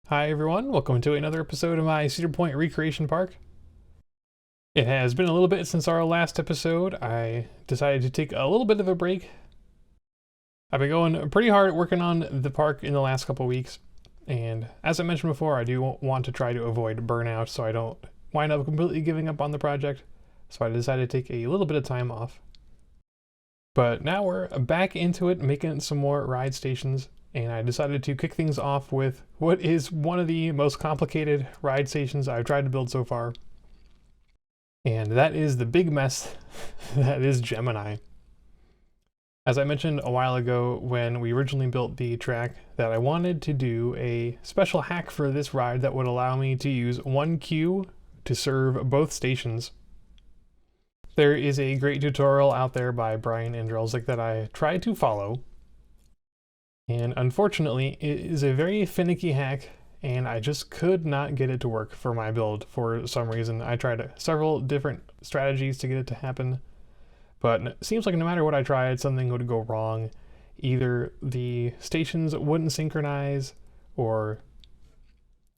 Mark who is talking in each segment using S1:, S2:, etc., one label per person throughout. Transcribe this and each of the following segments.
S1: Hi everyone, welcome to another episode of my Cedar Point Recreation Park. It has been a little bit since our last episode. I decided to take a little bit of a break. I've been going pretty hard at working on the park in the last couple weeks, and as I mentioned before, I do want to try to avoid burnout so I don't wind up completely giving up on the project, so I decided to take a little bit of time off. But now we're back into it, making some more ride stations. And I decided to kick things off with what is one of the most complicated ride stations I've tried to build so far. And that is the big mess that is Gemini. As I mentioned a while ago when we originally built the track, that I wanted to do a special hack for this ride that would allow me to use one queue to serve both stations. There is a great tutorial out there by Brian Andrelzik that I tried to follow. And unfortunately, it is a very finicky hack, and I just could not get it to work for my build for some reason. I tried several different strategies to get it to happen, but it seems like no matter what I tried, something would go wrong. Either the stations wouldn't synchronize, or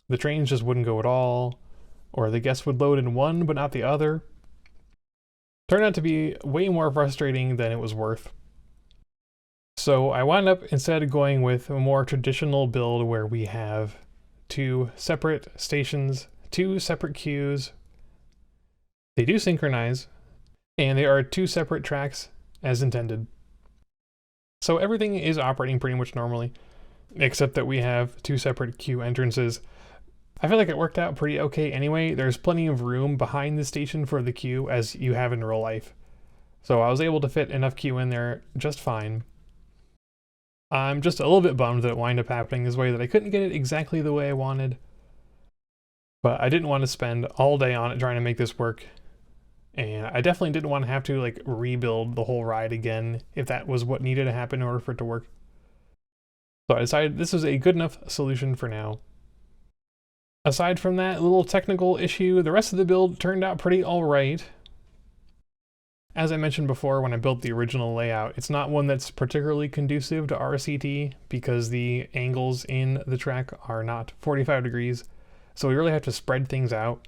S1: the trains just wouldn't go at all, or the guests would load in one but not the other. Turned out to be way more frustrating than it was worth. So I wound up instead going with a more traditional build where we have two separate stations, two separate queues. They do synchronize, and they are two separate tracks as intended. So everything is operating pretty much normally, except that we have two separate queue entrances. I feel like it worked out pretty okay anyway. There's plenty of room behind the station for the queue as you have in real life. So I was able to fit enough queue in there just fine. I'm just a little bit bummed that it wound up happening this way, that I couldn't get it exactly the way I wanted. But I didn't want to spend all day on it trying to make this work. And I definitely didn't want to have to rebuild the whole ride again if that was what needed to happen in order for it to work. So I decided this was a good enough solution for now. Aside from that little technical issue, the rest of the build turned out pretty alright. As I mentioned before when I built the original layout, it's not one that's particularly conducive to RCT because the angles in the track are not 45 degrees, so we really have to spread things out.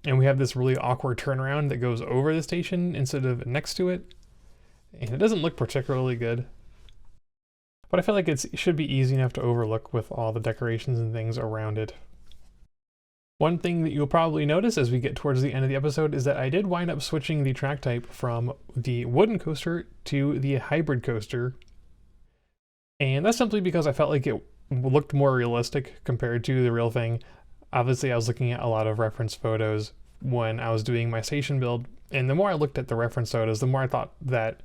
S1: And we have this really awkward turnaround that goes over the station instead of next to it, and it doesn't look particularly good. But I feel like it should be easy enough to overlook with all the decorations and things around it. One thing that you'll probably notice as we get towards the end of the episode is that I did wind up switching the track type from the wooden coaster to the hybrid coaster. And that's simply because I felt like it looked more realistic compared to the real thing. Obviously, I was looking at a lot of reference photos when I was doing my station build, and the more I looked at the reference photos, the more I thought that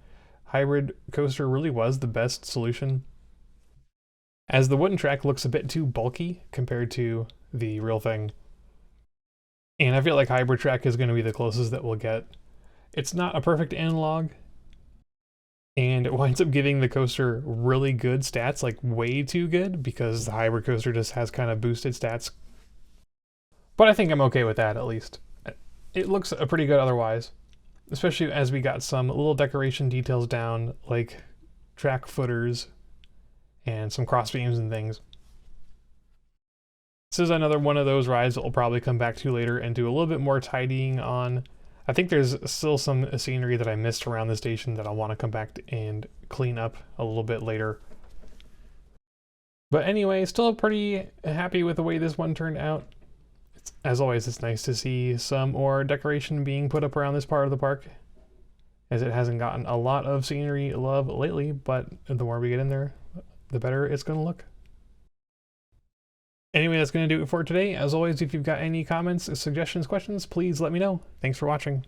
S1: hybrid coaster really was the best solution, as the wooden track looks a bit too bulky compared to the real thing. And I feel like hybrid track is going to be the closest that we'll get. It's not a perfect analog, and it winds up giving the coaster really good stats, like way too good, because the hybrid coaster just has kind of boosted stats. But I think I'm okay with that, at least. It looks pretty good otherwise, especially as we got some little decoration details down, like track footers and some crossbeams and things. This is another one of those rides that we'll probably come back to later and do a little bit more tidying on. I think there's still some scenery that I missed around the station that I'll want to come back and clean up a little bit later. But anyway, still pretty happy with the way this one turned out. As always, it's nice to see some more decoration being put up around this part of the park, as it hasn't gotten a lot of scenery love lately, but the more we get in there, the better it's going to look. Anyway, that's going to do it for today. As always, if you've got any comments, suggestions, questions, please let me know. Thanks for watching.